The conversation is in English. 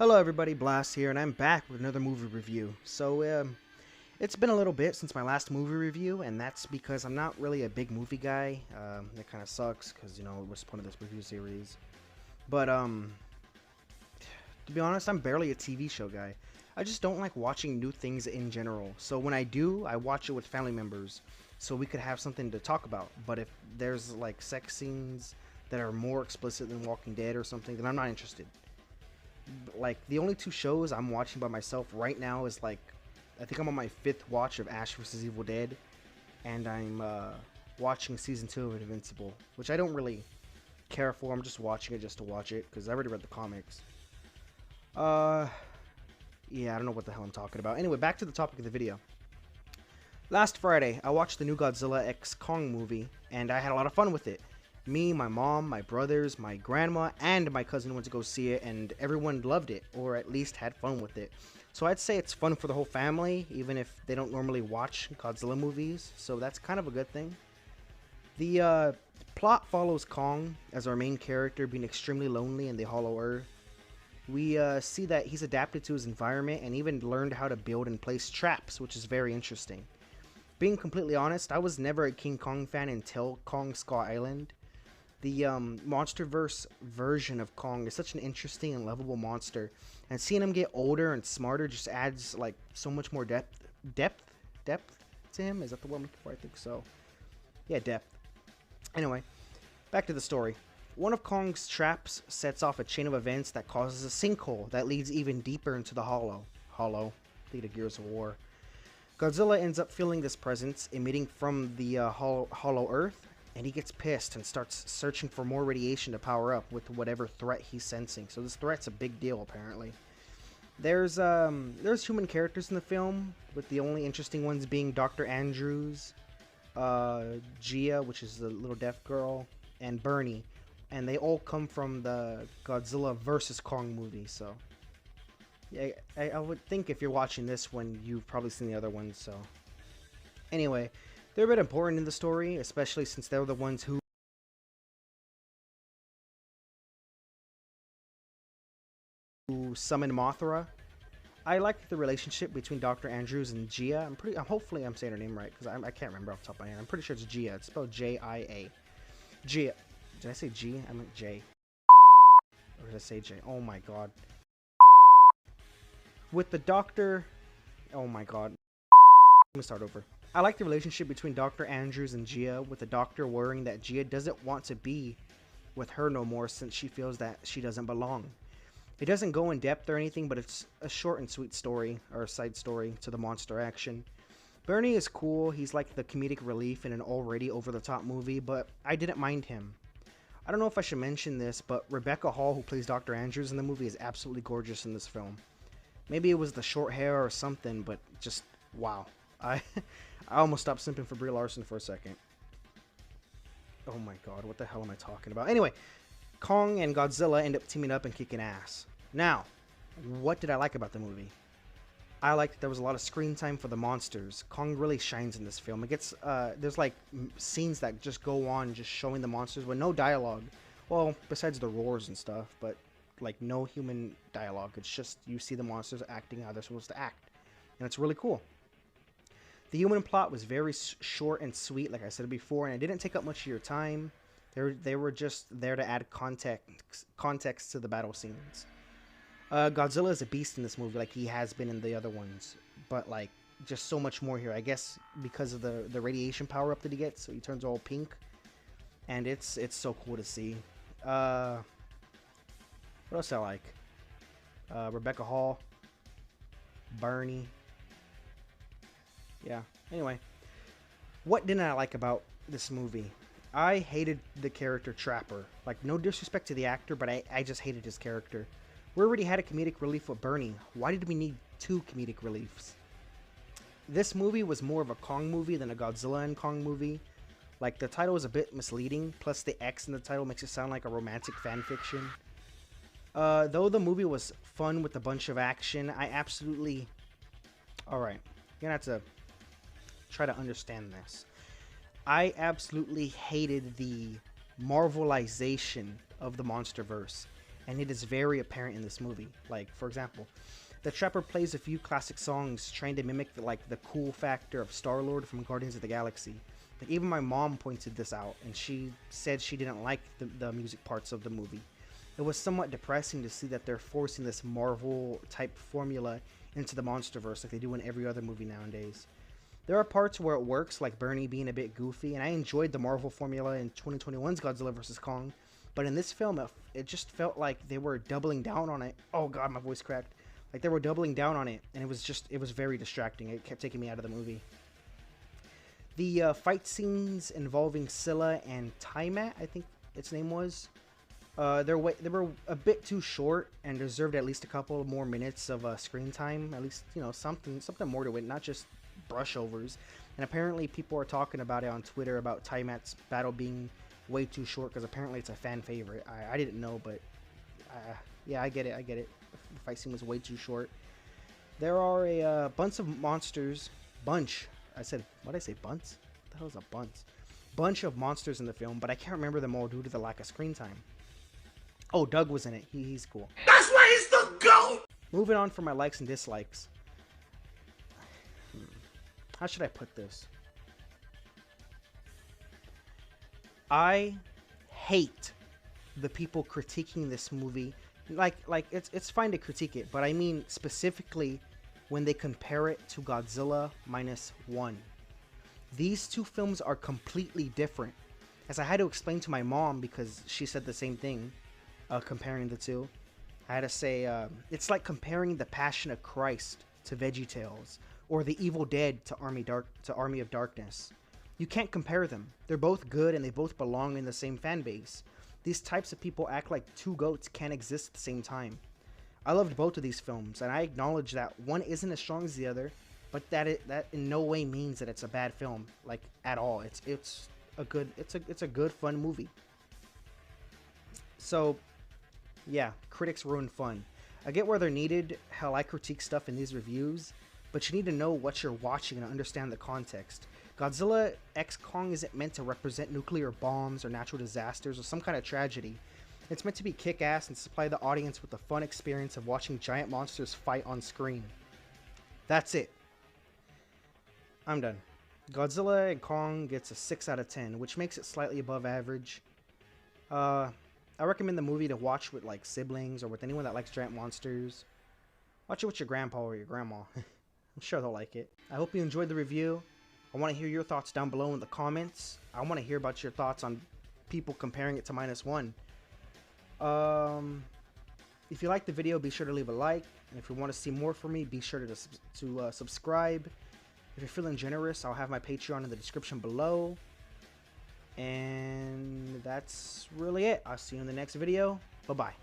Hello everybody, Blast here, and I'm back with another movie review. It's been a little bit since my last movie review, and that's because I'm not really a big movie guy. That kind of sucks, because, what's the point of this review series? But, to be honest, I'm barely a TV show guy. I just don't like watching new things in general. So when I do, I watch it with family members, so we could have something to talk about. But if there's, like, sex scenes that are more explicit than Walking Dead or something, then I'm not interested. Like, the only two shows I'm watching by myself right now is, like, I think I'm on my 5th watch of Ash vs. Evil Dead, and I'm watching season 2 of Invincible, which I don't really care for. I'm just watching it just to watch it because I already read the comics. Yeah, I don't know what the hell I'm talking about. Anyway, back to the topic of the video. Last Friday, I watched the new Godzilla x Kong movie, and I had a lot of fun with it. Me, my mom, my brothers, my grandma, and my cousin went to go see it, and everyone loved it, or at least had fun with it. So I'd say it's fun for the whole family, even if they don't normally watch Godzilla movies, so that's kind of a good thing. The plot follows Kong as our main character being extremely lonely in the Hollow Earth. We see that he's adapted to his environment and even learned how to build and place traps, which is very interesting. Being completely honest, I was never a King Kong fan until Kong Skull Island. The MonsterVerse version of Kong is such an interesting and lovable monster, and seeing him get older and smarter just adds like so much more depth to him. Is that the word I'm looking for? I think so. Yeah, depth. Anyway, back to the story. One of Kong's traps sets off a chain of events that causes a sinkhole that leads even deeper into the Hollow, lead to Gears of War. Godzilla ends up feeling this presence emitting from the Hollow Earth, and he gets pissed and starts searching for more radiation to power up with whatever threat he's sensing. So this threat's a big deal, apparently. There's human characters in the film, with the only interesting ones being Dr. Andrews, Gia, which is the little deaf girl, and Bernie. And they all come from the Godzilla vs. Kong movie, so... Yeah, I would think if you're watching this one, you've probably seen the other ones, so... Anyway, they're a bit important in the story, especially since they're the ones who summoned Mothra. I like the relationship between Dr. Andrews and Gia. Hopefully I'm saying her name right, because I can't remember off the top of my head. I'm pretty sure it's Gia. It's spelled J-I-A. Gia. Did I say G? I meant J. Or did I say J? Oh my god. With the doctor... Oh my god. Let me start over. I like the relationship between Dr. Andrews and Gia, with the doctor worrying that Gia doesn't want to be with her no more since she feels that she doesn't belong. It doesn't go in depth or anything, but it's a short and sweet story, or a side story to the monster action. Bernie is cool. He's like the comedic relief in an already over-the-top movie, but I didn't mind him. I don't know if I should mention this, but Rebecca Hall, who plays Dr. Andrews in the movie, is absolutely gorgeous in this film. Maybe it was the short hair or something, but just, wow. I almost stopped simping for Brie Larson for a second. Oh my god, what the hell am I talking about? Anyway, Kong and Godzilla end up teaming up and kicking ass. Now, what did I like about the movie? I liked that there was a lot of screen time for the monsters. Kong really shines in this film. It gets, there's like scenes that just go on just showing the monsters with no dialogue. Well, besides the roars and stuff, but like no human dialogue. It's just you see the monsters acting how they're supposed to act. And it's really cool. The human plot was very short and sweet, like I said before, and it didn't take up much of your time. They were just there to add context to the battle scenes. Godzilla is a beast in this movie, like he has been in the other ones, but like just so much more here. I guess because of the radiation power up that he gets, so he turns all pink, and it's so cool to see. What else I like? Rebecca Hall, Bernie. Yeah. Anyway, what didn't I like about this movie? I hated the character Trapper. Like, no disrespect to the actor, but I just hated his character. We already had a comedic relief with Bernie. Why did we need 2 comedic reliefs? This movie was more of a Kong movie than a Godzilla and Kong movie. Like, the title is a bit misleading, plus the X in the title makes it sound like a romantic fanfiction. Though the movie was fun with a bunch of action, I absolutely... Alright, you're gonna have to try to understand this. I absolutely hated the Marvelization of the MonsterVerse. and it is very apparent in this movie. Like, for example, the Trapper plays a few classic songs trying to mimic the cool factor of Star-Lord from Guardians of the Galaxy. Like, even my mom pointed this out, and she said she didn't like the music parts of the movie. It was somewhat depressing to see that they're forcing this Marvel-type formula into the MonsterVerse like they do in every other movie nowadays. There are parts where it works, like Bernie being a bit goofy, and I enjoyed the Marvel formula in 2021's Godzilla vs. Kong, but in this film, it just felt like they were doubling down on it. Oh god, my voice cracked. Like, they were doubling down on it, and it was very distracting. It kept taking me out of the movie. The fight scenes involving Scylla and Tiamat, I think its name was, they were a bit too short and deserved at least a couple more minutes of screen time. At least, you know, something more to it, not just brushovers. And apparently people are talking about it on Twitter about Tiamat's battle being way too short because apparently it's a fan favorite. I didn't know, but yeah, I get it. The fight scene was way too short. There are a bunch of monsters. Bunch. I said, what did I say? Bunch? What the hell is a bunch? Bunch of monsters in the film, but I can't remember them all due to the lack of screen time. Oh, Doug was in it. He's cool. That's why he's the GOAT! Moving on for my likes and dislikes. How should I put this? I hate the people critiquing this movie. Like it's fine to critique it, but I mean specifically when they compare it to Godzilla -1. These two films are completely different. As I had to explain to my mom because she said the same thing, comparing the two. I had to say, it's like comparing The Passion of Christ to VeggieTales, or The Evil Dead to Army of Darkness. You can't compare them. They're both good and they both belong in the same fan base. These types of people act like two goats can't exist at the same time. I loved both of these films, and I acknowledge that one isn't as strong as the other, but that in no way means that it's a bad film, like at all. It's a good fun movie. So, yeah, critics ruin fun. I get where they're needed. Hell, I critique stuff in these reviews, but you need to know what you're watching and understand the context. Godzilla x Kong isn't meant to represent nuclear bombs or natural disasters or some kind of tragedy. It's meant to be kick-ass and supply the audience with the fun experience of watching giant monsters fight on screen. That's it. I'm done. Godzilla and Kong gets a 6 out of 10, which makes it slightly above average. I recommend the movie to watch with like siblings or with anyone that likes giant monsters. Watch it with your grandpa or your grandma. I'm sure they'll like it. I hope you enjoyed the review. I want to hear your thoughts down below in the comments. I want to hear about your thoughts on people comparing it to -1. If you like the video, be sure to leave a like. And if you want to see more from me, be sure to subscribe. If you're feeling generous, I'll have my Patreon in the description below. And that's really it. I'll see you in the next video. Bye-bye.